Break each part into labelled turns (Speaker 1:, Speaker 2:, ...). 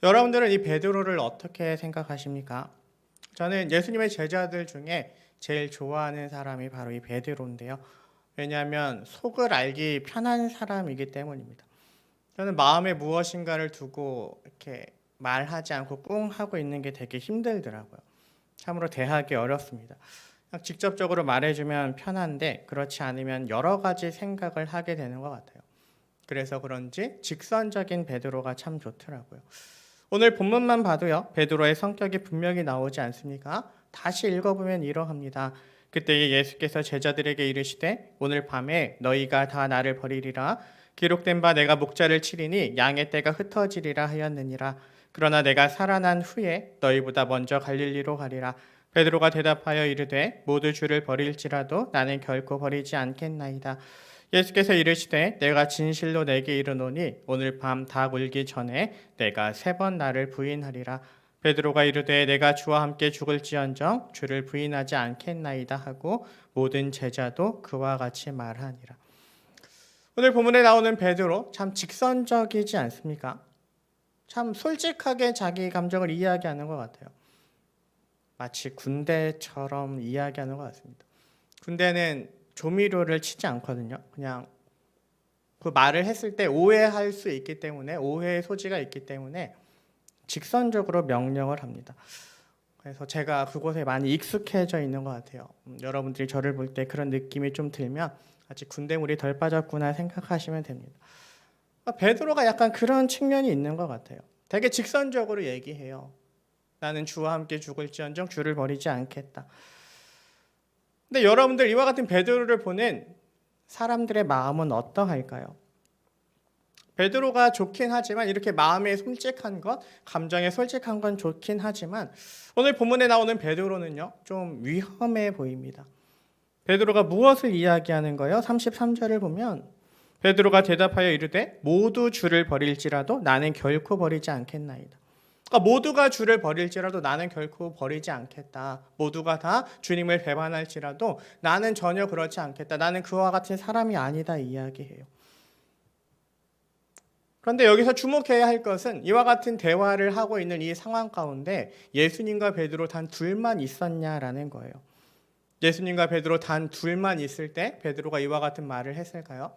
Speaker 1: 여러분들은 이 베드로를 어떻게 생각하십니까? 저는 예수님의 제자들 중에 제일 좋아하는 사람이 바로 이 베드로인데요. 왜냐하면 속을 알기 편한 사람이기 때문입니다. 저는 마음에 무엇인가를 두고 이렇게 말하지 않고 꿍 하고 있는 게 되게 힘들더라고요. 참으로 대하기 어렵습니다. 그냥 직접적으로 말해주면 편한데 그렇지 않으면 여러 가지 생각을 하게 되는 것 같아요. 그래서 그런지 직선적인 베드로가 참 좋더라고요. 오늘 본문만 봐도요, 베드로의 성격이 분명히 나오지 않습니까? 다시 읽어보면 이러합니다. 그때 예수께서 제자들에게 이르시되 오늘 밤에 너희가 다 나를 버리리라. 기록된 바 내가 목자를 치리니 양의 떼가 흩어지리라 하였느니라. 그러나 내가 살아난 후에 너희보다 먼저 갈릴리로 가리라. 베드로가 대답하여 이르되 모두 주를 버릴지라도 나는 결코 버리지 않겠나이다. 예수께서 이르시되 내가 진실로 내게 이르노니 오늘 밤 닭 울기 전에 내가 3번 나를 부인하리라. 베드로가 이르되 내가 주와 함께 죽을지언정 주를 부인하지 않겠나이다 하고 모든 제자도 그와 같이 말하니라. 오늘 본문에 나오는 베드로 참 직선적이지 않습니까? 참 솔직하게 자기 감정을 이야기하는 것 같아요. 마치 군대처럼 이야기하는 것 같습니다. 군대는 조미료를 치지 않거든요. 그냥 그 말을 했을 때 오해할 수 있기 때문에 오해의 소지가 있기 때문에 직선적으로 명령을 합니다. 그래서 제가 그곳에 많이 익숙해져 있는 것 같아요. 여러분들이 저를 볼 때 그런 느낌이 좀 들면 아직 군대물이 덜 빠졌구나 생각하시면 됩니다. 베드로가 약간 그런 측면이 있는 것 같아요. 되게 직선적으로 얘기해요. 나는 주와 함께 죽을지언정 주를 버리지 않겠다. 근데 여러분들 이와 같은 베드로를 보는 사람들의 마음은 어떠할까요? 베드로가 좋긴 하지만 이렇게 마음에 솔직한 것, 감정에 솔직한 건 좋긴 하지만 오늘 본문에 나오는 베드로는요, 좀 위험해 보입니다. 베드로가 무엇을 이야기하는 거예요? 33절을 보면 베드로가 대답하여 이르되 모두 주를 버릴지라도 나는 결코 버리지 않겠나이다. 그러니까 모두가 주를 버릴지라도 나는 결코 버리지 않겠다. 모두가 다 주님을 배반할지라도 나는 전혀 그렇지 않겠다. 나는 그와 같은 사람이 아니다 이야기해요. 그런데 여기서 주목해야 할 것은 이와 같은 대화를 하고 있는 이 상황 가운데 예수님과 베드로 단 둘만 있었냐라는 거예요. 예수님과 베드로 단 둘만 있을 때 베드로가 이와 같은 말을 했을까요?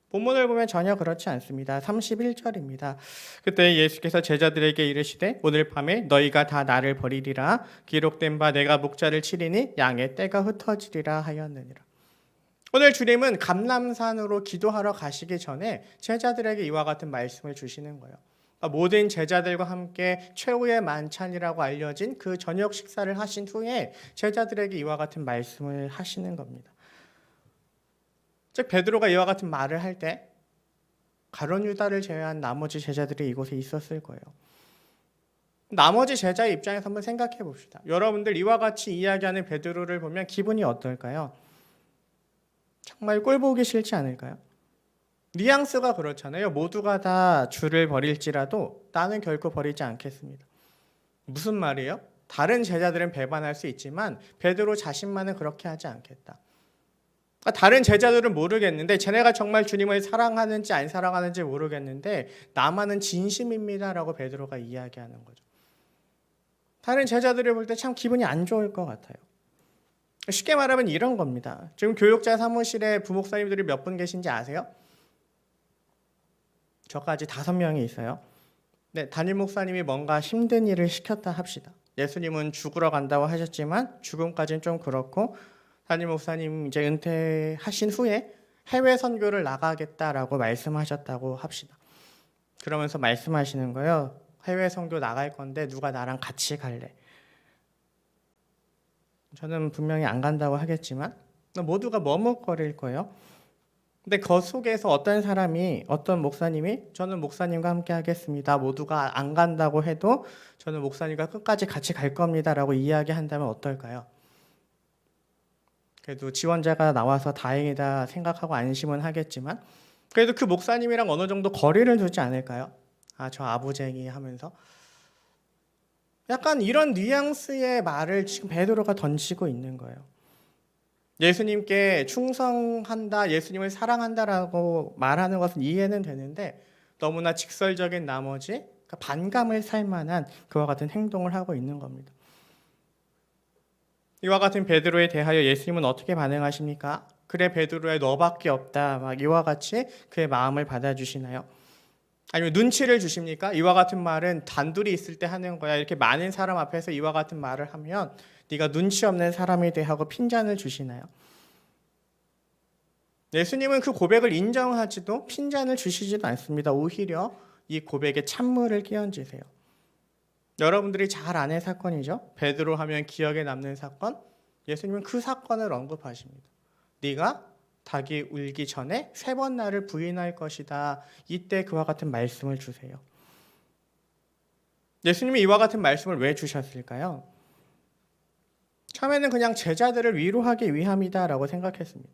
Speaker 1: 본문을 보면 전혀 그렇지 않습니다. 31절입니다. 그때 예수께서 제자들에게 이르시되 오늘 밤에 너희가 다 나를 버리리라. 기록된 바 내가 목자를 치리니 양의 떼가 흩어지리라 하였느니라. 오늘 주님은 감람산으로 기도하러 가시기 전에 제자들에게 이와 같은 말씀을 주시는 거예요. 모든 제자들과 함께 최후의 만찬이라고 알려진 그 저녁 식사를 하신 후에 제자들에게 이와 같은 말씀을 하시는 겁니다. 즉 베드로가 이와 같은 말을 할 때 가룟 유다를 제외한 나머지 제자들이 이곳에 있었을 거예요. 나머지 제자의 입장에서 한번 생각해 봅시다. 여러분들 이와 같이 이야기하는 베드로를 보면 기분이 어떨까요? 정말 꼴 보기 싫지 않을까요? 뉘앙스가 그렇잖아요. 모두가 다 주를 버릴지라도 나는 결코 버리지 않겠습니다. 무슨 말이에요? 다른 제자들은 배반할 수 있지만 베드로 자신만은 그렇게 하지 않겠다. 다른 제자들은 모르겠는데 쟤네가 정말 주님을 사랑하는지 안 사랑하는지 모르겠는데 나만은 진심입니다라고 베드로가 이야기하는 거죠. 다른 제자들을 볼 때 참 기분이 안 좋을 것 같아요. 쉽게 말하면 이런 겁니다. 지금 교육자 사무실에 부목사님들이 몇 분 계신지 아세요? 저까지 5명이 있어요. 네, 담임 목사님이 뭔가 힘든 일을 시켰다 합시다. 예수님은 죽으러 간다고 하셨지만 죽음까지는 좀 그렇고 담임 목사님 이제 은퇴하신 후에 해외 선교를 나가겠다라고 말씀하셨다고 합시다. 그러면서 말씀하시는 거예요. 해외 선교 나갈 건데 누가 나랑 같이 갈래? 저는 분명히 안 간다고 하겠지만 모두가 머뭇거릴 거예요. 근데 그 속에서 어떤 목사님이 저는 목사님과 함께 하겠습니다. 모두가 안 간다고 해도 저는 목사님과 끝까지 같이 갈 겁니다라고 이야기한다면 어떨까요? 그래도 지원자가 나와서 다행이다 생각하고 안심은 하겠지만 그래도 그 목사님이랑 어느 정도 거리를 두지 않을까요? 아, 저 아부쟁이 하면서 약간 이런 뉘앙스의 말을 지금 베드로가 던지고 있는 거예요. 예수님께 충성한다, 예수님을 사랑한다라고 말하는 것은 이해는 되는데 너무나 직설적인 나머지 그러니까 반감을 살 만한 그와 같은 행동을 하고 있는 겁니다. 이와 같은 베드로에 대하여 예수님은 어떻게 반응하십니까? 그래 베드로야 너밖에 없다. 막 이와 같이 그의 마음을 받아주시나요? 아니면 눈치를 주십니까? 이와 같은 말은 단둘이 있을 때 하는 거야. 이렇게 많은 사람 앞에서 이와 같은 말을 하면 네가 눈치 없는 사람이 돼 하고 핀잔을 주시나요? 예수님은 그 고백을 인정하지도 핀잔을 주시지도 않습니다. 오히려 이 고백에 찬물을 끼얹으세요. 여러분들이 잘 아는 사건이죠. 베드로 하면 기억에 남는 사건. 예수님은 그 사건을 언급하십니다. 네가 닭이 울기 전에 3번 나를 부인할 것이다. 이때 그와 같은 말씀을 주세요. 예수님이 이와 같은 말씀을 왜 주셨을까요? 처음에는 그냥 제자들을 위로하기 위함이다라고 생각했습니다.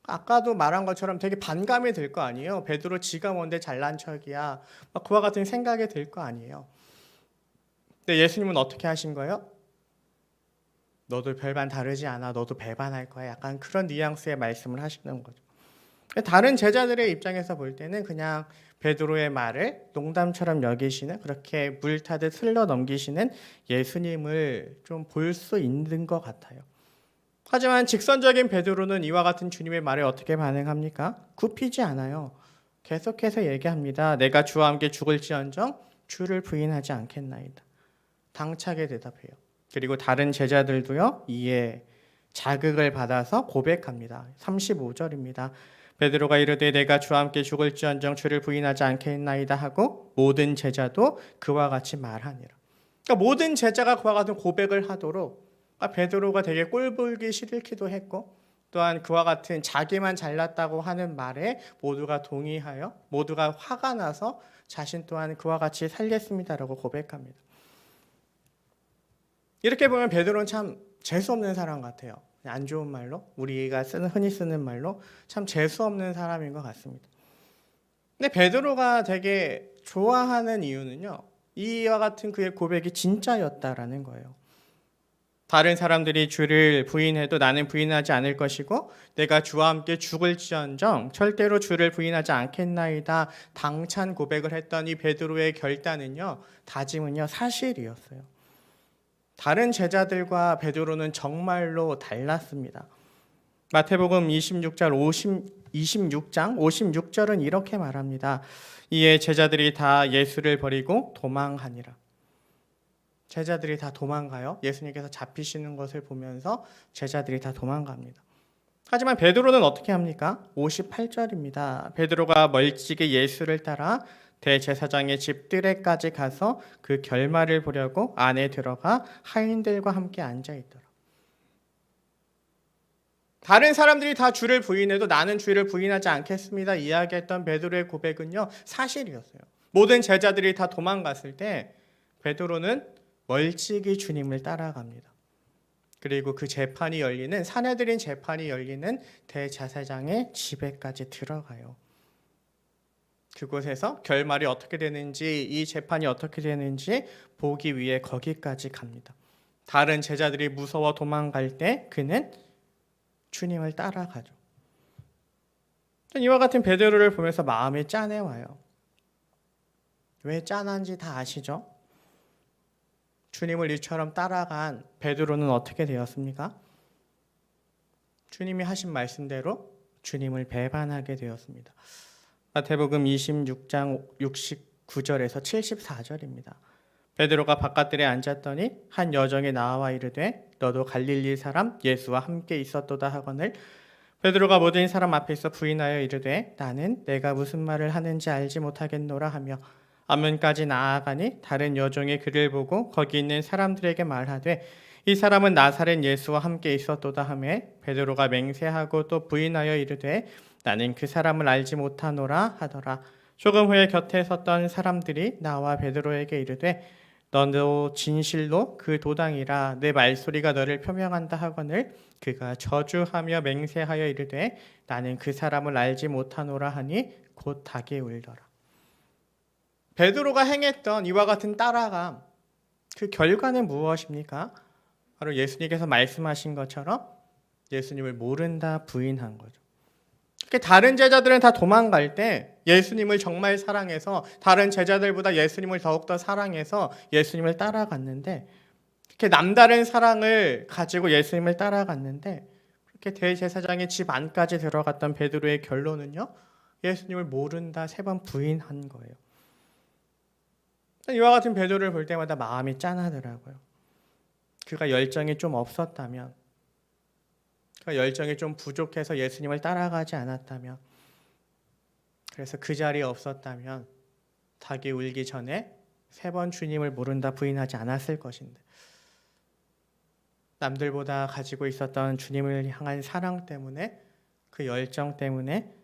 Speaker 1: 아까도 말한 것처럼 되게 반감이 들 거 아니에요. 베드로 지가 뭔데 잘난 척이야. 막 그와 같은 생각이 들 거 아니에요. 근데 예수님은 어떻게 하신 거예요? 너도 별반 다르지 않아. 너도 배반할 거야. 약간 그런 뉘앙스의 말씀을 하시는 거죠. 다른 제자들의 입장에서 볼 때는 그냥 베드로의 말을 농담처럼 여기시는, 그렇게 물 타듯 흘러 넘기시는 예수님을 좀 볼 수 있는 것 같아요. 하지만 직선적인 베드로는 이와 같은 주님의 말에 어떻게 반응합니까? 굽히지 않아요. 계속해서 얘기합니다. 내가 주와 함께 죽을지언정 주를 부인하지 않겠나이다. 당차게 대답해요. 그리고 다른 제자들도요, 이에 자극을 받아서 고백합니다. 35절입니다. 베드로가 이르되 내가 주와 함께 죽을지언정 주를 부인하지 않겠나이다 하고 모든 제자도 그와 같이 말하니라. 그러니까 모든 제자가 그와 같은 고백을 하도록 베드로가 되게 꼴보기 싫기도 했고, 또한 그와 같은 자기만 잘났다고 하는 말에 모두가 동의하여 모두가 화가 나서 자신 또한 그와 같이 살겠습니다라고 고백합니다. 이렇게 보면 베드로는 참 재수없는 사람 같아요. 안 좋은 말로, 우리가 흔히 쓰는 말로 참 재수없는 사람인 것 같습니다. 근데 베드로가 되게 좋아하는 이유는요, 이와 같은 그의 고백이 진짜였다라는 거예요. 다른 사람들이 주를 부인해도 나는 부인하지 않을 것이고 내가 주와 함께 죽을지언정 절대로 주를 부인하지 않겠나이다. 당찬 고백을 했던 이 베드로의 결단은요, 다짐은요, 사실이었어요. 다른 제자들과 베드로는 정말로 달랐습니다. 마태복음 26장 56절은 이렇게 말합니다. 이에 제자들이 다 예수를 버리고 도망하니라. 제자들이 다 도망가요. 예수님께서 잡히시는 것을 보면서 제자들이 다 도망갑니다. 하지만 베드로는 어떻게 합니까? 58절입니다. 베드로가 멀찍이 예수를 따라 대제사장의 집들에까지 가서 그 결말을 보려고 안에 들어가 하인들과 함께 앉아있더라. 다른 사람들이 다 주를 부인해도 나는 주를 부인하지 않겠습니다 이야기했던 베드로의 고백은요, 사실이었어요. 모든 제자들이 다 도망갔을 때 베드로는 멀찍이 주님을 따라갑니다. 그리고 그 재판이 열리는, 사내들인 재판이 열리는 대제사장의 집에까지 들어가요. 그곳에서 결말이 어떻게 되는지, 이 재판이 어떻게 되는지 보기 위해 거기까지 갑니다. 다른 제자들이 무서워 도망갈 때 그는 주님을 따라가죠. 이와 같은 베드로를 보면서 마음이 짠해와요. 왜 짠한지 다 아시죠? 주님을 이처럼 따라간 베드로는 어떻게 되었습니까? 주님이 하신 말씀대로 주님을 배반하게 되었습니다. 마태복음 26장 69절에서 74절입니다. 베드로가 바깥들에 앉았더니 한 여종이 나와 이르되 너도 갈릴리 사람 예수와 함께 있었도다 하거늘 베드로가 모든 사람 앞에서 부인하여 이르되 나는 내가 무슨 말을 하는지 알지 못하겠노라 하며 앞문까지 나아가니 다른 여종이 그를 보고 거기 있는 사람들에게 말하되 이 사람은 나사렛 예수와 함께 있었도다 하며 베드로가 맹세하고 또 부인하여 이르되 나는 그 사람을 알지 못하노라 하더라. 조금 후에 곁에 섰던 사람들이 나와 베드로에게 이르되 너도 진실로 그 도당이라 내 말소리가 너를 표명한다 하거늘 그가 저주하며 맹세하여 이르되 나는 그 사람을 알지 못하노라 하니 곧 닭이 울더라. 베드로가 행했던 이와 같은 따라감, 그 결과는 무엇입니까? 바로 예수님께서 말씀하신 것처럼 예수님을 모른다 부인한 거죠. 다른 제자들은 다 도망갈 때 예수님을 정말 사랑해서 다른 제자들보다 예수님을 더욱더 사랑해서 예수님을 따라갔는데 이렇게 남다른 사랑을 가지고 예수님을 따라갔는데 그렇게 대제사장의 집 안까지 들어갔던 베드로의 결론은요. 예수님을 모른다 3번 부인한 거예요. 이와 같은 베드로를 볼 때마다 마음이 짠하더라고요. 그가 열정이 좀 없었다면, 그가 열정이 좀 부족해서 예수님을 따라가지 않았다면, 그래서 그 자리에 없었다면 닭이 울기 전에 3번 주님을 모른다 부인하지 않았을 것인데 남들보다 가지고 있었던 주님을 향한 사랑 때문에 그 열정 때문에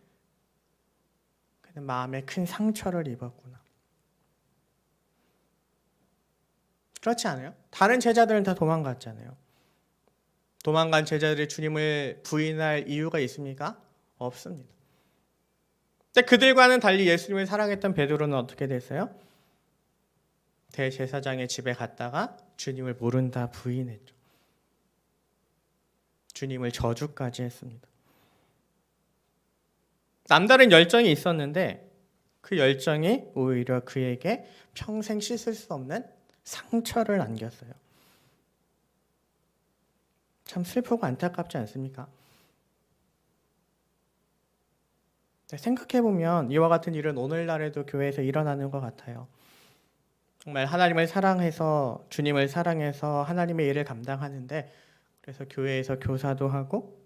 Speaker 1: 그는 마음에 큰 상처를 입었구나. 그렇지 않아요? 다른 제자들은 다 도망갔잖아요. 도망간 제자들이 주님을 부인할 이유가 있습니까? 없습니다. 근데 그들과는 달리 예수님을 사랑했던 베드로는 어떻게 됐어요? 대제사장의 집에 갔다가 주님을 모른다 부인했죠. 주님을 저주까지 했습니다. 남다른 열정이 있었는데 그 열정이 오히려 그에게 평생 씻을 수 없는 상처를 안겼어요. 참 슬프고 안타깝지 않습니까? 생각해보면 이와 같은 일은 오늘날에도 교회에서 일어나는 것 같아요. 정말 하나님을 사랑해서 주님을 사랑해서 하나님의 일을 감당하는데 그래서 교회에서 교사도 하고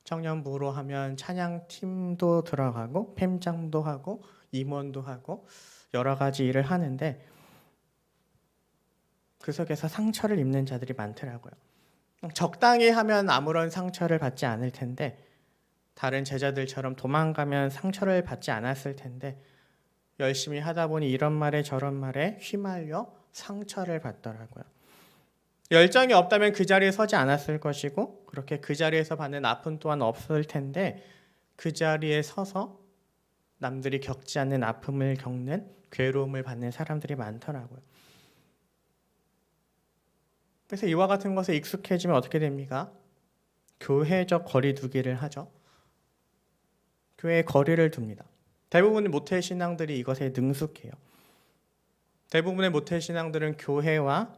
Speaker 1: 청년부로 하면 찬양팀도 들어가고 팸장도 하고 임원도 하고 여러 가지 일을 하는데 그 속에서 상처를 입는 자들이 많더라고요. 적당히 하면 아무런 상처를 받지 않을 텐데 다른 제자들처럼 도망가면 상처를 받지 않았을 텐데 열심히 하다 보니 이런 말에 저런 말에 휘말려 상처를 받더라고요. 열정이 없다면 그 자리에 서지 않았을 것이고 그렇게 그 자리에서 받는 아픔 또한 없을 텐데 그 자리에 서서 남들이 겪지 않는 아픔을 겪는 괴로움을 받는 사람들이 많더라고요. 그래서 이와 같은 것에 익숙해지면 어떻게 됩니까? 교회적 거리두기를 하죠. 교회에 거리를 둡니다. 대부분의 모태신앙들이 이것에 능숙해요. 대부분의 모태신앙들은 교회와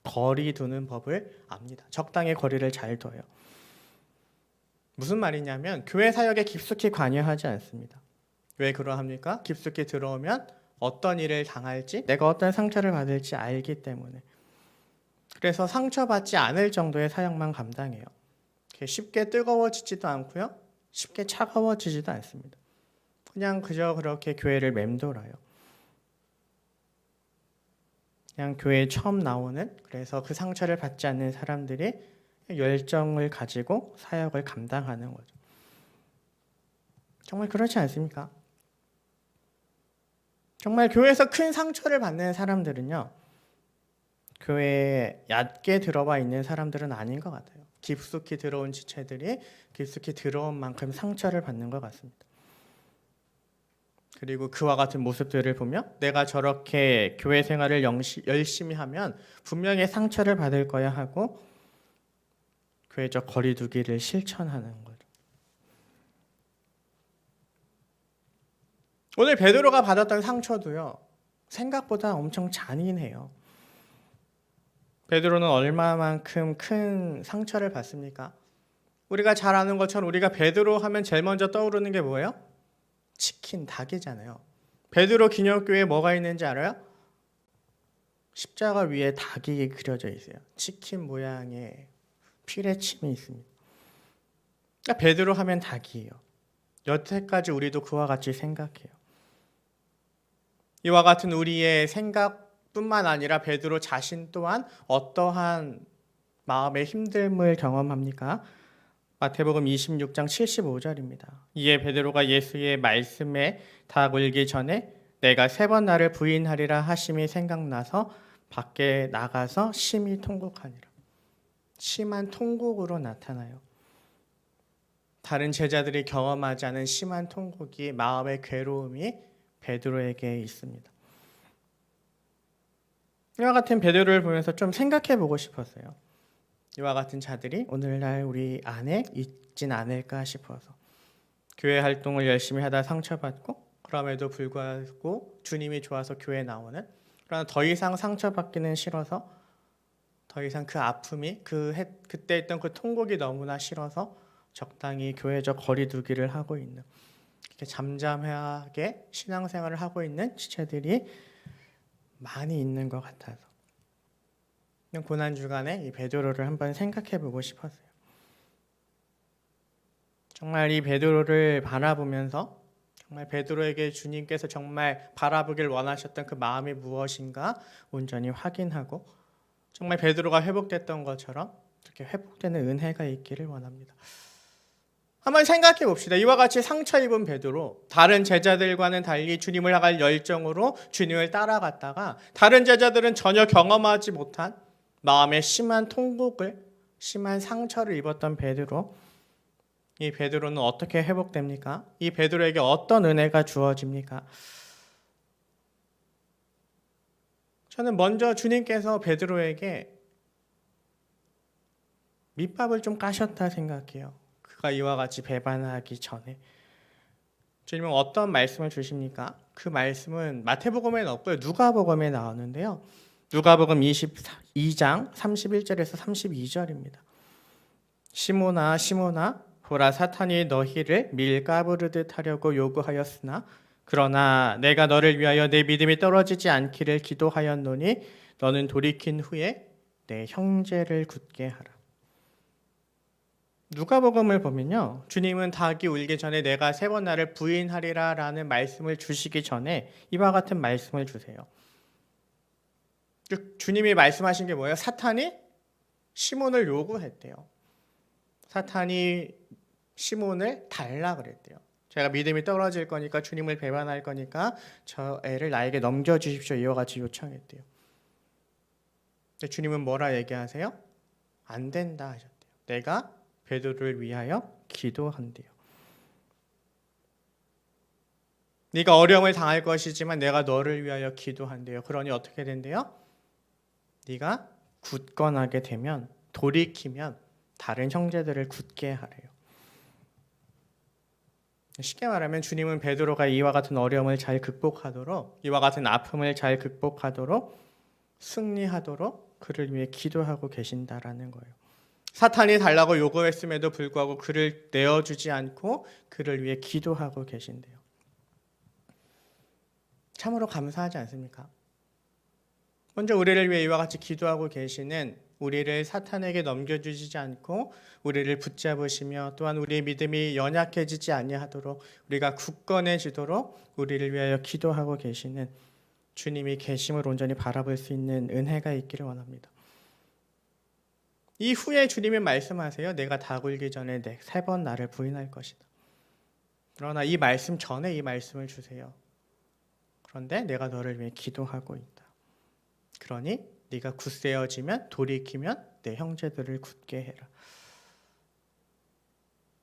Speaker 1: 거리 두는 법을 압니다. 적당히 거리를 잘 둬요. 무슨 말이냐면 교회 사역에 깊숙이 관여하지 않습니다. 왜 그러합니까? 깊숙이 들어오면 어떤 일을 당할지 내가 어떤 상처를 받을지 알기 때문에 그래서 상처받지 않을 정도의 사역만 감당해요. 쉽게 뜨거워지지도 않고요. 쉽게 차가워지지도 않습니다. 그냥 그저 그렇게 교회를 맴돌아요. 그냥 교회에 처음 나오는 그래서 그 상처를 받지 않는 사람들이 열정을 가지고 사역을 감당하는 거죠. 정말 그렇지 않습니까? 정말 교회에서 큰 상처를 받는 사람들은요. 교회에 얕게 들어와 있는 사람들은 아닌 것 같아요. 깊숙이 들어온 지체들이 깊숙이 들어온 만큼 상처를 받는 것 같습니다. 그리고 그와 같은 모습들을 보며 내가 저렇게 교회 생활을 열심히 하면 분명히 상처를 받을 거야 하고 교회적 거리두기를 실천하는 거죠. 오늘 베드로가 받았던 상처도요. 생각보다 엄청 잔인해요. 베드로는 얼마만큼 큰 상처를 받습니까? 우리가 잘 아는 것처럼 우리가 베드로 하면 제일 먼저 떠오르는 게 뭐예요? 치킨, 닭이잖아요. 베드로 기념교회에 뭐가 있는지 알아요? 십자가 위에 닭이 그려져 있어요. 치킨 모양의 피레침이 있습니다. 그러니까 베드로 하면 닭이에요. 여태까지 우리도 그와 같이 생각해요. 이와 같은 우리의 생각뿐만 아니라 베드로 자신 또한 어떠한 마음의 힘듦을 경험합니까? 마태복음 26장 75절입니다. 이에 베드로가 예수의 말씀에 다 울기 전에 내가 3번 나를 부인하리라 하심이 생각나서 밖에 나가서 심히 통곡하니라. 심한 통곡으로 나타나요. 다른 제자들이 경험하지 않은 심한 통곡이 마음의 괴로움이 베드로에게 있습니다. 이와 같은 베드로를 보면서 좀 생각해 보고 싶었어요. 이와 같은 자들이 오늘날 우리 안에 있진 않을까 싶어서 교회 활동을 열심히 하다 상처받고 그럼에도 불구하고 주님이 좋아서 교회에 나오는, 그러나 더 이상 상처받기는 싫어서, 더 이상 그 아픔이 그때 있던 그 통곡이 너무나 싫어서 적당히 교회적 거리두기를 하고 있는, 이렇게 잠잠하게 신앙생활을 하고 있는 지체들이 많이 있는 것 같아서 이번 고난주간에 이 베드로를 한번 생각해 보고 싶었어요. 정말 이 베드로를 바라보면서 정말 베드로에게 주님께서 정말 바라보길 원하셨던 그 마음이 무엇인가 온전히 확인하고 정말 베드로가 회복됐던 것처럼 이렇게 회복되는 은혜가 있기를 원합니다. 한번 생각해 봅시다. 이와 같이 상처 입은 베드로, 다른 제자들과는 달리 주님을 향할 열정으로 주님을 따라갔다가 다른 제자들은 전혀 경험하지 못한 마음의 심한 통곡을, 심한 상처를 입었던 베드로, 이 베드로는 어떻게 회복됩니까? 이 베드로에게 어떤 은혜가 주어집니까? 저는 먼저 주님께서 베드로에게 밑밥을 좀 까셨다 생각해요. 그가 이와 같이 배반하기 전에 주님은 어떤 말씀을 주십니까? 그 말씀은 마태복음에는 없고요. 누가복음에 나오는데요. 누가복음 22장 31절에서 32절입니다. 시몬아 시몬아 보라 사탄이 너희를 밀 까부르듯 하려고 요구하였으나 그러나 내가 너를 위하여 내 믿음이 떨어지지 않기를 기도하였노니 너는 돌이킨 후에 내 형제를 굳게 하라. 누가복음을 보면요, 주님은 닭이 울기 전에 내가 3번 나를 부인하리라 라는 말씀을 주시기 전에 이와 같은 말씀을 주세요. 주님이 말씀하신 게 뭐예요? 사탄이 시몬을 요구했대요. 사탄이 시몬을 달라 그랬대요. 제가 믿음이 떨어질 거니까, 주님을 배반할 거니까 저 애를 나에게 넘겨주십시오, 이와 같이 요청했대요. 근데 주님은 뭐라 얘기하세요? 안 된다 하셨대요. 내가 베드로를 위하여 기도한대요. 네가 어려움을 당할 것이지만 내가 너를 위하여 기도한대요. 그러니 어떻게 된대요? 네가 굳건하게 되면, 돌이키면 다른 형제들을 굳게 하래요. 쉽게 말하면 주님은 베드로가 이와 같은 어려움을 잘 극복하도록, 이와 같은 아픔을 잘 극복하도록, 승리하도록 그를 위해 기도하고 계신다라는 거예요. 사탄이 달라고 요구했음에도 불구하고 그를 내어주지 않고 그를 위해 기도하고 계신대요. 참으로 감사하지 않습니까? 먼저 우리를 위해 이와 같이 기도하고 계시는, 우리를 사탄에게 넘겨주시지 않고 우리를 붙잡으시며 또한 우리의 믿음이 연약해지지 아니하도록, 우리가 굳건해지도록 우리를 위하여 기도하고 계시는 주님이 계심을 온전히 바라볼 수 있는 은혜가 있기를 원합니다. 이후에 주님이 말씀하세요. 내가 닭 울기 전에 3번 나를 부인할 것이다. 그러나 이 말씀 전에 이 말씀을 주세요. 그런데 내가 너를 위해 기도하고 있다. 그러니 네가 굳세어지면, 돌이키면 내 형제들을 굳게 해라.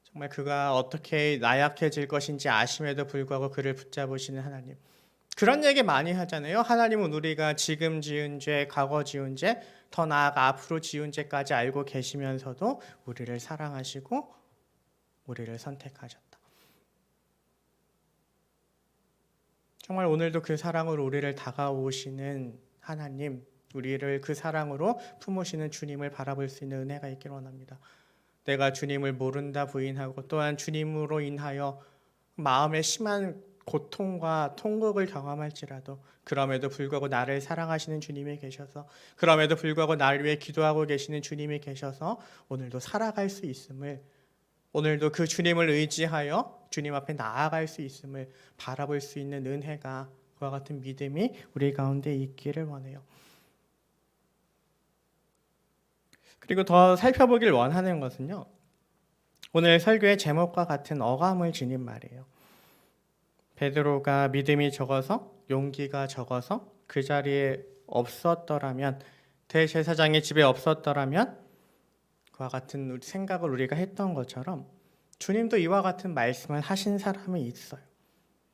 Speaker 1: 정말 그가 어떻게 나약해질 것인지 아심에도 불구하고 그를 붙잡으시는 하나님. 그런 얘기 많이 하잖아요. 하나님은 우리가 지금 지은 죄, 과거 지은 죄, 더 나아가 앞으로 지은 죄까지 알고 계시면서도 우리를 사랑하시고 우리를 선택하셨다. 정말 오늘도 그 사랑으로 우리를 다가오시는 하나님, 우리를 그 사랑으로 품으시는 주님을 바라볼 수 있는 은혜가 있기를 원합니다. 내가 주님을 모른다 부인하고 또한 주님으로 인하여 마음에 심한 고통과 통곡을 경험할지라도 그럼에도 불구하고 나를 사랑하시는 주님이 계셔서, 그럼에도 불구하고 나를 위해 기도하고 계시는 주님이 계셔서 오늘도 살아갈 수 있음을, 오늘도 그 주님을 의지하여 주님 앞에 나아갈 수 있음을 바라볼 수 있는 은혜가, 그와 같은 믿음이 우리 가운데 있기를 원해요. 그리고 더 살펴보길 원하는 것은요, 오늘 설교의 제목과 같은 어감을 지닌 말이에요. 베드로가 믿음이 적어서, 용기가 적어서 그 자리에 없었더라면, 대제사장의 집에 없었더라면, 그와 같은 생각을 우리가 했던 것처럼 주님도 이와 같은 말씀을 하신 사람이 있어요.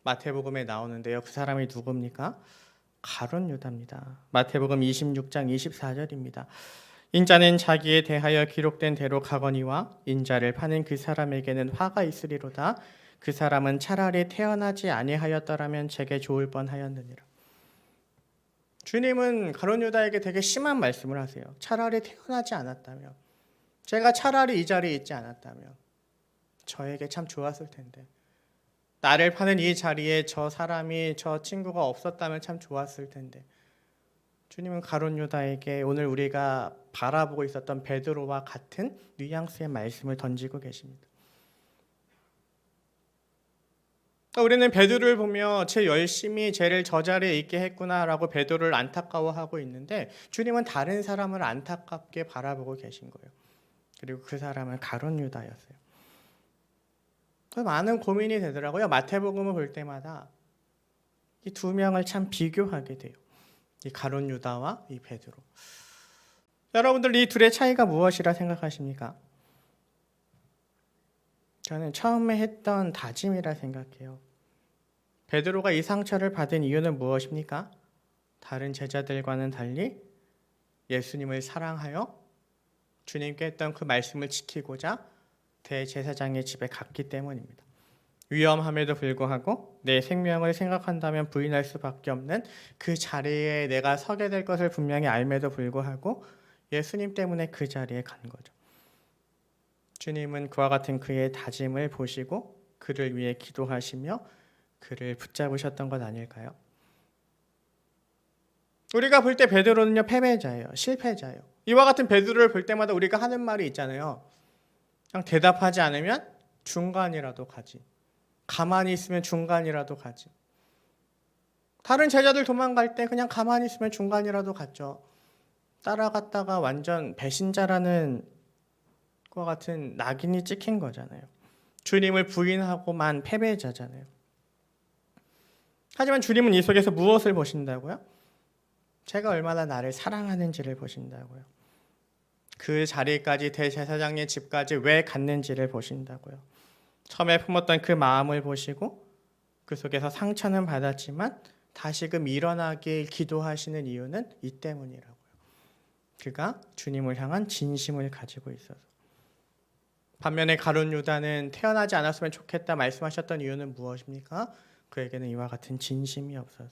Speaker 1: 마태복음에 나오는데요. 그 사람이 누굽니까? 가룟 유다입니다. 마태복음 26장 24절입니다. 인자는 자기에 대하여 기록된 대로 가거니와 인자를 파는 그 사람에게는 화가 있으리로다. 그 사람은 차라리 태어나지 아니하였더라면 제게 좋을 뻔하였느니라. 주님은 가룟 유다에게 되게 심한 말씀을 하세요. 차라리 태어나지 않았다면, 제가 차라리 이 자리에 있지 않았다면 저에게 참 좋았을 텐데, 나를 파는 이 자리에 저 사람이, 저 친구가 없었다면 참 좋았을 텐데. 주님은 가룟 유다에게 오늘 우리가 바라보고 있었던 베드로와 같은 뉘앙스의 말씀을 던지고 계십니다. 우리는 베드로를 보며 제 열심히 쟤를 저 자리에 있게 했구나라고 베드로를 안타까워하고 있는데, 주님은 다른 사람을 안타깝게 바라보고 계신 거예요. 그리고 그 사람은 가룟 유다였어요. 많은 고민이 되더라고요. 마태복음을 볼 때마다 이 두 명을 참 비교하게 돼요. 이 가룟 유다와 이 베드로. 여러분들 이 둘의 차이가 무엇이라 생각하십니까? 저는 처음에 했던 다짐이라 생각해요. 베드로가 이 상처를 받은 이유는 무엇입니까? 다른 제자들과는 달리 예수님을 사랑하여 주님께 했던 그 말씀을 지키고자 대제사장의 집에 갔기 때문입니다. 위험함에도 불구하고 내 생명을 생각한다면 부인할 수밖에 없는 그 자리에 내가 서게 될 것을 분명히 알매도 불구하고 예수님 때문에 그 자리에 간 거죠. 주님은 그와 같은 그의 다짐을 보시고 그를 위해 기도하시며 그를 붙잡으셨던 것 아닐까요? 우리가 볼 때 베드로는요, 패배자예요. 실패자예요. 이와 같은 베드로를 볼 때마다 우리가 하는 말이 있잖아요. 그냥 대답하지 않으면 중간이라도 가지. 가만히 있으면 중간이라도 가지. 다른 제자들 도망갈 때 그냥 가만히 있으면 중간이라도 갔죠. 따라갔다가 완전 배신자라는 것과 같은 낙인이 찍힌 거잖아요. 주님을 부인하고만 패배자잖아요. 하지만 주님은 이 속에서 무엇을 보신다고요? 제가 얼마나 나를 사랑하는지를 보신다고요. 그 자리까지 대제사장의 집까지 왜 갔는지를 보신다고요. 처음에 품었던 그 마음을 보시고 그 속에서 상처는 받았지만 다시금 일어나길 기도하시는 이유는 이 때문이라고요. 그가 주님을 향한 진심을 가지고 있어서. 반면에 가룟 유다는 태어나지 않았으면 좋겠다 말씀하셨던 이유는 무엇입니까? 그에게는 이와 같은 진심이 없어서.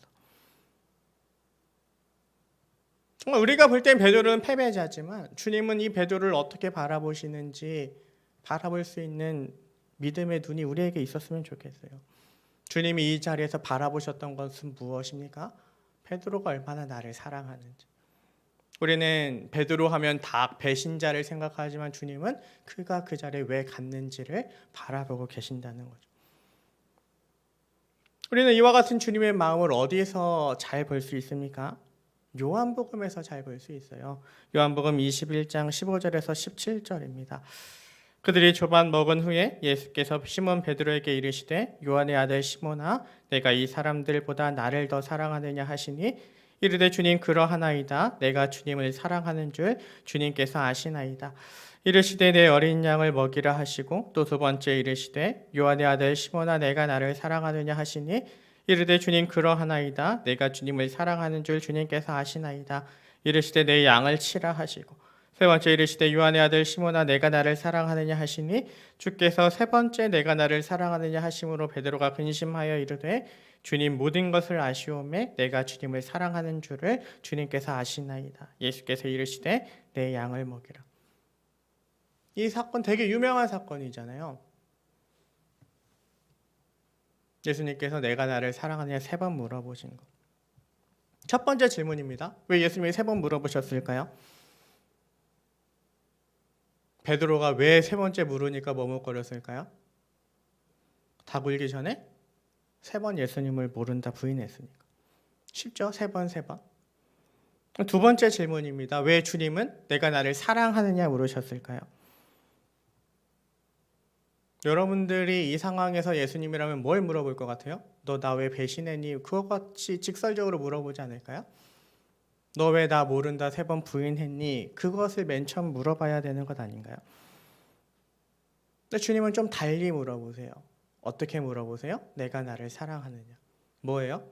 Speaker 1: 정말 우리가 볼 땐 베드로는 패배자지만 주님은 이 베드로를 어떻게 바라보시는지 바라볼 수 있는 믿음의 눈이 우리에게 있었으면 좋겠어요. 주님이 이 자리에서 바라보셨던 것은 무엇입니까? 베드로가 얼마나 나를 사랑하는지. 우리는 베드로 하면 다 배신자를 생각하지만 주님은 그가 그 자리에 왜 갔는지를 바라보고 계신다는 거죠. 우리는 이와 같은 주님의 마음을 어디에서 잘 볼 수 있습니까? 요한복음에서 잘 볼 수 있어요. 요한복음 21장 15절에서 17절입니다. 그들이 조반 먹은 후에 예수께서 시몬 베드로에게 이르시되 요한의 아들 시몬아 내가 이 사람들보다 나를 더 사랑하느냐 하시니 이르되 주님 그러하나이다. 내가 주님을 사랑하는 줄 주님께서 아시나이다. 이르시되 내 어린 양을 먹이라 하시고 또 두 번째 이르시되 요한의 아들 시몬아 내가 나를 사랑하느냐 하시니 이르되 주님 그러하나이다. 내가 주님을 사랑하는 줄 주님께서 아시나이다. 이르시되 내 양을 치라 하시고 세 번째 이르시되 요한의 아들 시몬아 내가 나를 사랑하느냐 하시니 주께서 세 번째 내가 나를 사랑하느냐 하심으로 베드로가 근심하여 이르되 주님 모든 것을 아시오매 내가 주님을 사랑하는 줄을 주님께서 아시나이다. 예수께서 이르시되 내 양을 먹이라. 이 사건 되게 유명한 사건이잖아요. 예수님께서 내가 나를 사랑하느냐 세 번 물어보신 것. 첫 번째 질문입니다. 왜 예수님이 세 번 물어보셨을까요? 베드로가 왜 세 번째 물으니까 머뭇거렸을까요? 다 굴기 전에 세 번 예수님을 모른다 부인했으니까. 쉽죠? 세 번. 두 번째 질문입니다. 왜 주님은 내가 나를 사랑하느냐 물으셨을까요? 여러분들이 이 상황에서 예수님이라면 뭘 물어볼 것 같아요? 너 나 왜 배신했니? 그것같이 직설적으로 물어보지 않을까요? 너 왜 나 모른다 세 번 부인했니? 그것을 맨 처음 물어봐야 되는 것 아닌가요? 근데 주님은 좀 달리 물어보세요. 어떻게 물어보세요? 내가 나를 사랑하느냐? 뭐예요?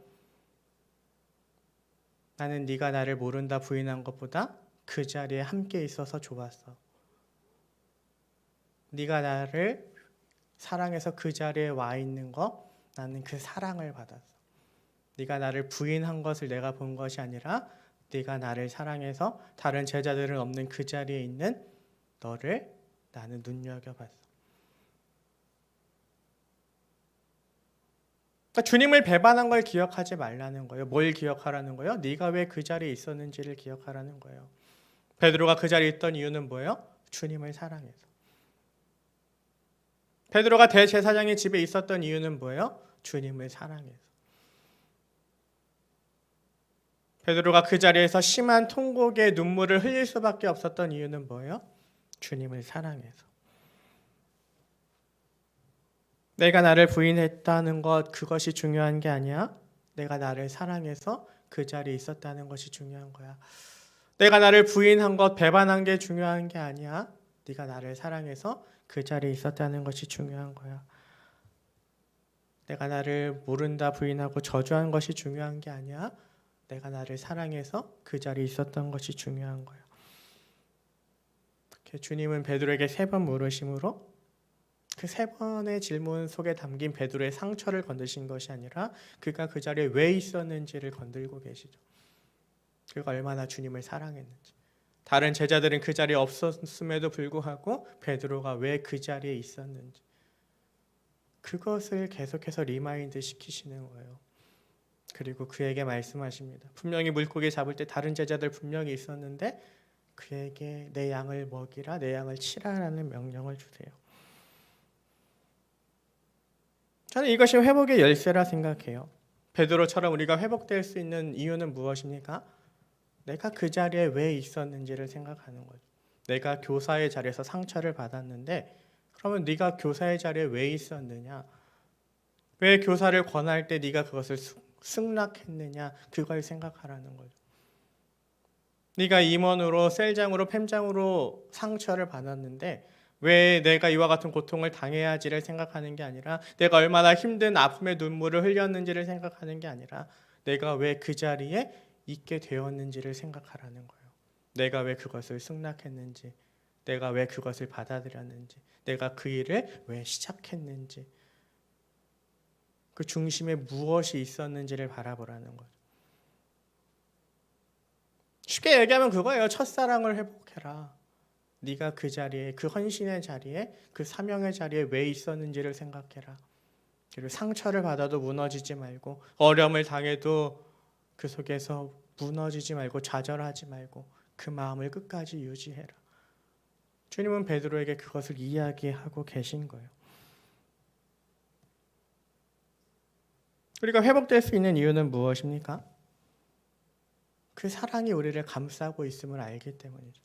Speaker 1: 나는 네가 나를 모른다 부인한 것보다 그 자리에 함께 있어서 좋았어. 네가 나를 사랑해서 그 자리에 와 있는 거, 나는 그 사랑을 받았어. 네가 나를 부인한 것을 내가 본 것이 아니라 네가 나를 사랑해서 다른 제자들은 없는 그 자리에 있는 너를 나는 눈여겨봤어. 그러니까 주님을 배반한 걸 기억하지 말라는 거예요. 뭘 기억하라는 거예요? 네가 왜 그 자리에 있었는지를 기억하라는 거예요. 베드로가 그 자리에 있던 이유는 뭐예요? 주님을 사랑해서. 베드로가 대제사장의 집에 있었던 이유는 뭐예요? 주님을 사랑해서. 베드로가 그 자리에서 심한 통곡의 눈물을 흘릴 수밖에 없었던 이유는 뭐예요? 주님을 사랑해서. 내가 나를 부인했다는 것, 그것이 중요한 게 아니야. 내가 나를 사랑해서 그 자리에 있었다는 것이 중요한 거야. 내가 나를 부인한 것, 배반한 게 중요한 게 아니야. 네가 나를 사랑해서 그 자리에 있었다는 것이 중요한 거야. 내가 나를 모른다 부인하고 저주한 것이 중요한 게 아니야. 내가 나를 사랑해서 그 자리에 있었던 것이 중요한 거야. 주님은 베드로에게 3번 물으심으로 그 3번의 질문 속에 담긴 베드로의 상처를 건드신 것이 아니라 그가 그 자리에 왜 있었는지를 건들고 계시죠. 그가 얼마나 주님을 사랑했는지. 다른 제자들은 그 자리에 없었음에도 불구하고 베드로가 왜 그 자리에 있었는지. 그것을 계속해서 리마인드 시키시는 거예요. 그리고 그에게 말씀하십니다. 분명히 물고기 잡을 때 다른 제자들 분명히 있었는데 그에게 내 양을 먹이라, 내 양을 치라라는 명령을 주세요. 저는 이것이 회복의 열쇠라 생각해요. 베드로처럼 우리가 회복될 수 있는 이유는 무엇입니까? 내가 그 자리에 왜 있었는지를 생각하는 거죠. 내가 교사의 자리에서 상처를 받았는데 그러면 네가 교사의 자리에 왜 있었느냐? 왜 교사를 권할 때 네가 그것을 승낙했느냐? 그걸 생각하라는 거죠. 네가 임원으로 셀장으로 팸장으로 상처를 받았는데 왜 내가 이와 같은 고통을 당해야지를 생각하는 게 아니라 내가 얼마나 힘든 아픔의 눈물을 흘렸는지를 생각하는 게 아니라 내가 왜 그 자리에 있게 되었는지를 생각하라는 거예요. 내가 왜 그것을 승낙했는지, 내가 왜 그것을 받아들였는지, 내가 그 일을 왜 시작했는지, 그 중심에 무엇이 있었는지를 바라보라는 거죠. 쉽게 얘기하면 그거예요. 첫사랑을 회복해라. 네가 그 자리에, 그 헌신의 자리에, 그 사명의 자리에 왜 있었는지를 생각해라. 그리고 상처를 받아도 무너지지 말고, 어려움을 당해도 그 속에서 무너지지 말고, 좌절하지 말고 그 마음을 끝까지 유지해라. 주님은 베드로에게 그것을 이야기하고 계신 거예요. 우리가 회복될 수 있는 이유는 무엇입니까? 그 사랑이 우리를 감싸고 있음을 알기 때문이죠.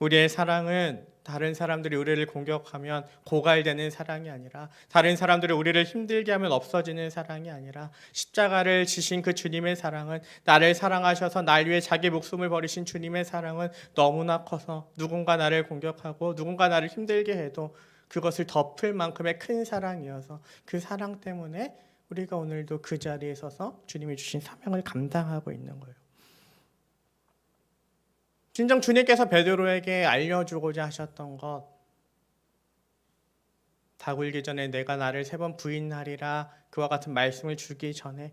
Speaker 1: 우리의 사랑은 다른 사람들이 우리를 공격하면 고갈되는 사랑이 아니라, 다른 사람들이 우리를 힘들게 하면 없어지는 사랑이 아니라, 십자가를 지신 그 주님의 사랑은, 나를 사랑하셔서 날 위해 자기 목숨을 버리신 주님의 사랑은 너무나 커서 누군가 나를 공격하고 누군가 나를 힘들게 해도 그것을 덮을 만큼의 큰 사랑이어서 그 사랑 때문에 우리가 오늘도 그 자리에 서서 주님이 주신 사명을 감당하고 있는 거예요. 진정 주님께서 베드로에게 알려주고자 하셨던 것, 닭 울기 전에 내가 나를 3번 부인하리라, 그와 같은 말씀을 주기 전에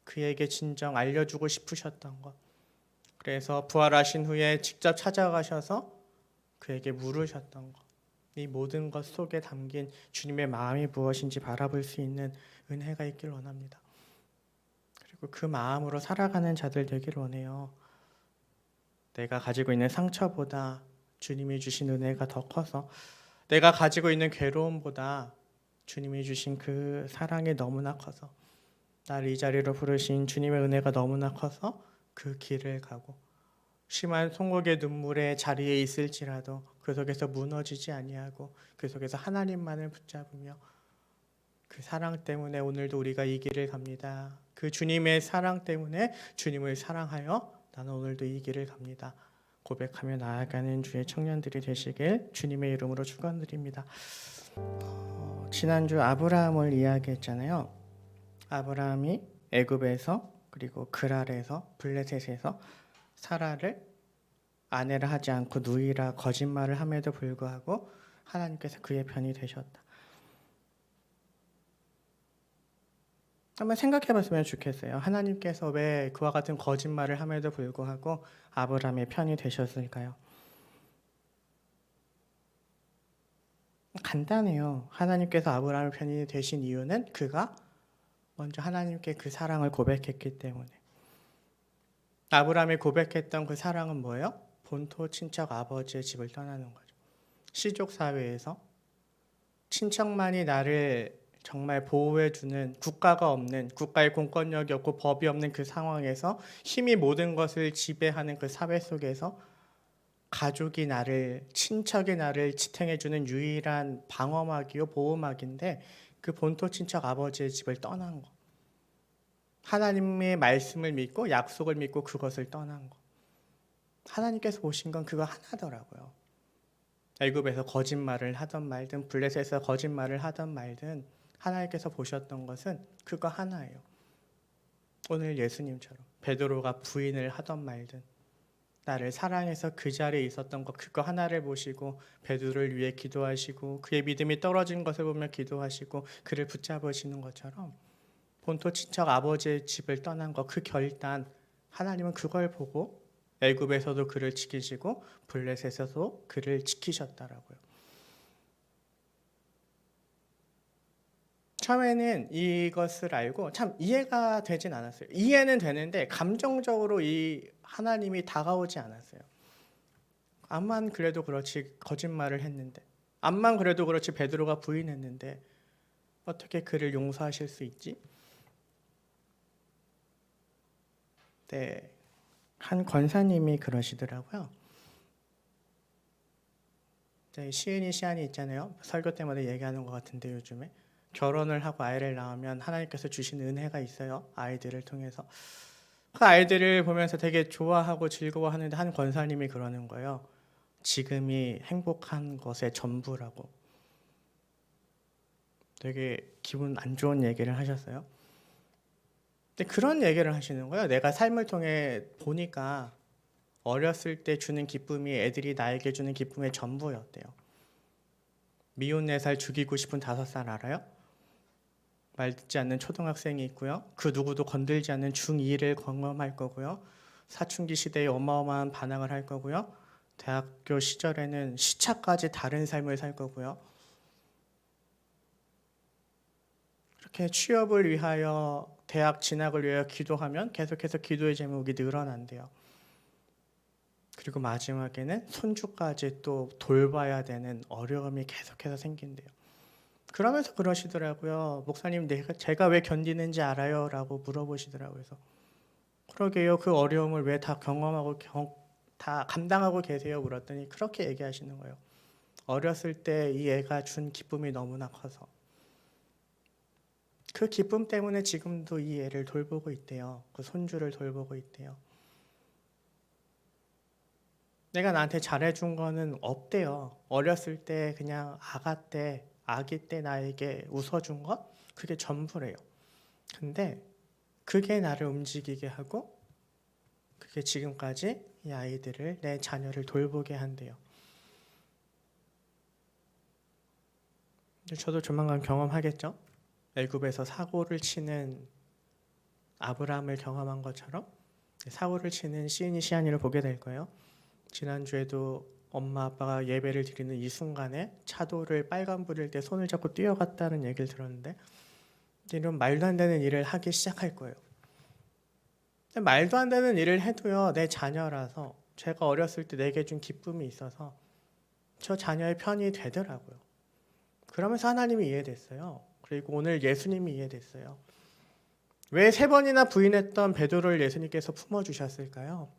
Speaker 1: 그에게 진정 알려주고 싶으셨던 것, 그래서 부활하신 후에 직접 찾아가셔서 그에게 물으셨던 것, 이 모든 것 속에 담긴 주님의 마음이 무엇인지 바라볼 수 있는 은혜가 있길 원합니다. 그리고 그 마음으로 살아가는 자들 되길 원해요. 내가 가지고 있는 상처보다 주님이 주신 은혜가 더 커서, 내가 가지고 있는 괴로움보다 주님이 주신 그 사랑이 너무나 커서, 나를 이 자리로 부르신 주님의 은혜가 너무나 커서 그 길을 가고 심한 송곡의 눈물의 자리에 있을지라도 그 속에서 무너지지 아니하고 그 속에서 하나님만을 붙잡으며 그 사랑 때문에 오늘도 우리가 이 길을 갑니다. 그 주님의 사랑 때문에 주님을 사랑하여 나는 오늘도 이 길을 갑니다. 고백하며 나아가는 주의 청년들이 되시길 주님의 이름으로 축원드립니다. 지난주 아브라함을 이야기했잖아요. 아브라함이 애굽에서 그리고 그랄에서 블레셋에서 사라를 아내를 하지 않고 누이라 거짓말을 함에도 불구하고 하나님께서 그의 편이 되셨다. 한번 생각해 봤으면 좋겠어요. 하나님께서 왜 그와 같은 거짓말을 함에도 불구하고 아브라함의 편이 되셨을까요? 간단해요. 하나님께서 아브라함의 편이 되신 이유는 그가 먼저 하나님께 그 사랑을 고백했기 때문에. 아브라함이 고백했던 그 사랑은 뭐예요? 본토 친척 아버지의 집을 떠나는 거죠. 시족 사회에서 친척만이 나를 정말 보호해주는 국가가 없는, 국가의 공권력이 없고 법이 없는 그 상황에서 힘이 모든 것을 지배하는 그 사회 속에서 가족이 나를, 친척이 나를 지탱해주는 유일한 방어막이요 보호막인데, 그 본토 친척 아버지의 집을 떠난 거. 하나님의 말씀을 믿고 약속을 믿고 그것을 떠난 거. 하나님께서 보신 건 그거 하나더라고요. 애굽에서 거짓말을 하던 말든 블레셋에서 거짓말을 하던 말든 하나님께서 보셨던 것은 그거 하나예요. 오늘 예수님처럼 베드로가 부인을 하던 말든 나를 사랑해서 그 자리에 있었던 것 그거 하나를 보시고 베드로를 위해 기도하시고 그의 믿음이 떨어진 것을 보며 기도하시고 그를 붙잡으시는 것처럼 본토 친척 아버지의 집을 떠난 것 그 결단 하나님은 그걸 보고 애굽에서도 그를 지키시고 블레셋에서도 그를 지키셨다라고요. 처음에는 이것을 알고 참 이해가 되진 않았어요. 이해는 되는데 감정적으로 이 하나님이 다가오지 않았어요. 암만 그래도 그렇지 거짓말을 했는데 암만 그래도 그렇지 베드로가 부인했는데 어떻게 그를 용서하실 수 있지? 네, 한 권사님이 그러시더라고요. 네, 시은이 시안이 있잖아요. 설교 때마다 얘기하는 것 같은데 요즘에 결혼을 하고 아이를 낳으면 하나님께서 주신 은혜가 있어요. 아이들을 통해서. 그 아이들을 보면서 되게 좋아하고 즐거워하는데 한 권사님이 그러는 거예요. 지금이 행복한 것의 전부라고. 되게 기분 안 좋은 얘기를 하셨어요. 근데 그런 얘기를 하시는 거예요. 내가 삶을 통해 보니까 어렸을 때 주는 기쁨이 애들이 나에게 주는 기쁨의 전부였대요. 미운 4살 죽이고 싶은 5살 알아요? 말 듣지 않는 초등학생이 있고요. 그 누구도 건들지 않는 중2를 경험할 거고요. 사춘기 시대에 어마어마한 반항을 할 거고요. 대학교 시절에는 시차까지 다른 삶을 살 거고요. 이렇게 취업을 위하여 대학 진학을 위하여 기도하면 계속해서 기도의 제목이 늘어난대요. 그리고 마지막에는 손주까지 또 돌봐야 되는 어려움이 계속해서 생긴대요. 그러면서 그러시더라고요. 목사님, 제가 왜 견디는지 알아요? 라고 물어보시더라고요. 그래서 그러게요. 그 어려움을 왜 다 경험하고 다 감당하고 계세요? 물었더니 그렇게 얘기하시는 거예요. 어렸을 때 이 애가 준 기쁨이 너무나 커서 그 기쁨 때문에 지금도 이 애를 돌보고 있대요. 그 손주를 돌보고 있대요. 내가 나한테 잘해준 거는 없대요. 어렸을 때 그냥 아기 때 나에게 웃어준 것? 그게 전부래요. 근데 그게 나를 움직이게 하고 그게 지금까지 이 아이들을 내 자녀를 돌보게 한대요. 저도 조만간 경험하겠죠? 애굽에서 사고를 치는 아브라함을 경험한 것처럼 사고를 치는 시인이 시안이를 보게 될 거예요. 지난주에도 엄마 아빠가 예배를 드리는 이 순간에 차도를 빨간불일 때 손을 잡고 뛰어갔다는 얘기를 들었는데 이런 말도 안 되는 일을 하기 시작할 거예요. 말도 안 되는 일을 해도요, 내 자녀라서 제가 어렸을 때 내게 준 기쁨이 있어서 저 자녀의 편이 되더라고요. 그러면서 하나님이 이해됐어요. 그리고 오늘 예수님이 이해됐어요. 왜 3번이나 부인했던 베드로를 예수님께서 품어주셨을까요?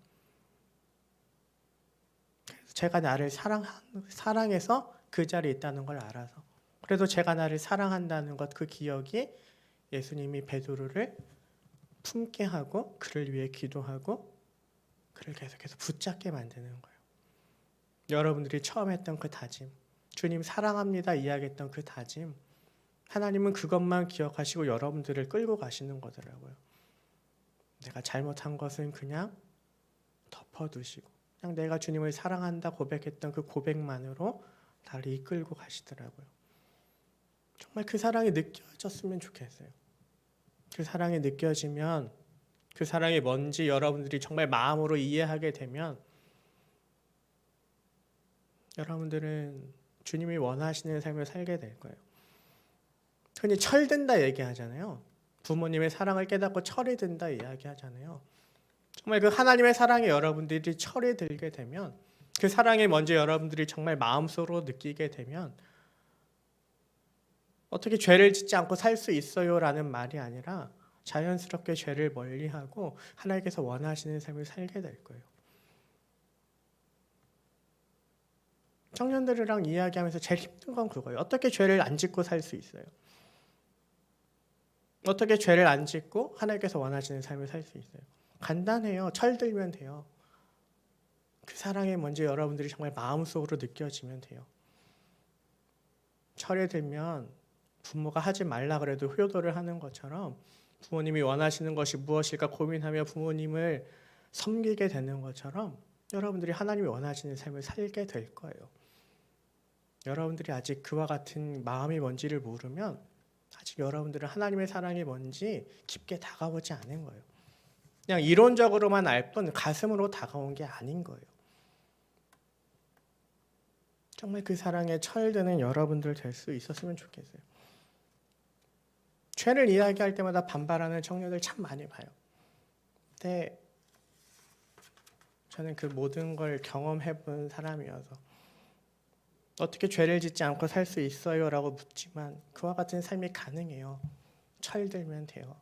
Speaker 1: 제가 나를 사랑해서 그 자리에 있다는 걸 알아서. 그래도 제가 나를 사랑한다는 것, 그 기억이 예수님이 베드로를 품게 하고 그를 위해 기도하고 그를 계속해서 붙잡게 만드는 거예요. 여러분들이 처음 했던 그 다짐, 주님 사랑합니다 이야기했던 그 다짐, 하나님은 그것만 기억하시고 여러분들을 끌고 가시는 거더라고요. 내가 잘못한 것은 그냥 덮어두시고 그냥 내가 주님을 사랑한다 고백했던 그 고백만으로 나를 이끌고 가시더라고요. 정말 그 사랑이 느껴졌으면 좋겠어요. 그 사랑이 느껴지면, 그 사랑이 뭔지 여러분들이 정말 마음으로 이해하게 되면 여러분들은 주님이 원하시는 삶을 살게 될 거예요. 흔히 철든다 얘기하잖아요. 부모님의 사랑을 깨닫고 철이 든다 이야기하잖아요. 정말 그 하나님의 사랑에 여러분들이 철이 들게 되면, 그 사랑이 먼저 여러분들이 정말 마음속으로 느끼게 되면 어떻게 죄를 짓지 않고 살 수 있어요? 라는 말이 아니라 자연스럽게 죄를 멀리하고 하나님께서 원하시는 삶을 살게 될 거예요. 청년들이랑 이야기하면서 제일 힘든 건 그거예요. 어떻게 죄를 안 짓고 살 수 있어요? 어떻게 죄를 안 짓고 하나님께서 원하시는 삶을 살 수 있어요? 간단해요. 철들면 돼요. 그 사랑이 먼저 여러분들이 정말 마음속으로 느껴지면 돼요. 철이 들면 부모가 하지 말라 그래도 효도를 하는 것처럼, 부모님이 원하시는 것이 무엇일까 고민하며 부모님을 섬기게 되는 것처럼 여러분들이 하나님이 원하시는 삶을 살게 될 거예요. 여러분들이 아직 그와 같은 마음이 뭔지를 모르면 아직 여러분들은 하나님의 사랑이 뭔지 깊게 다가오지 않은 거예요. 그냥 이론적으로만 알 뿐 가슴으로 다가온 게 아닌 거예요. 정말 그 사랑에 철드는 여러분들 될 수 있었으면 좋겠어요. 죄를 이야기할 때마다 반발하는 청년들 참 많이 봐요. 근데 저는 그 모든 걸 경험해 본 사람이어서 어떻게 죄를 짓지 않고 살 수 있어요? 라고 묻지만 그와 같은 삶이 가능해요. 철들면 돼요.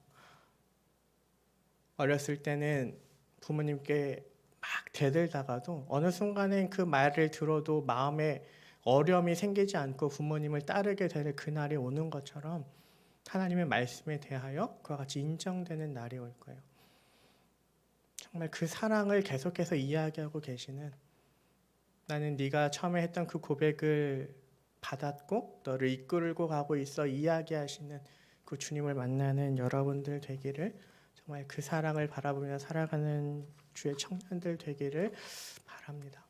Speaker 1: 어렸을 때는 부모님께 막 대들다가도 어느 순간엔 그 말을 들어도 마음에 어려움이 생기지 않고 부모님을 따르게 될 그날이 오는 것처럼 하나님의 말씀에 대하여 그와 같이 인정되는 날이 올 거예요. 정말 그 사랑을 계속해서 이야기하고 계시는, 나는 네가 처음에 했던 그 고백을 받았고 너를 이끌고 가고 있어 이야기하시는 그 주님을 만나는 여러분들 되기를, 정말 그 사랑을 바라보며 살아가는 주의 청년들 되기를 바랍니다.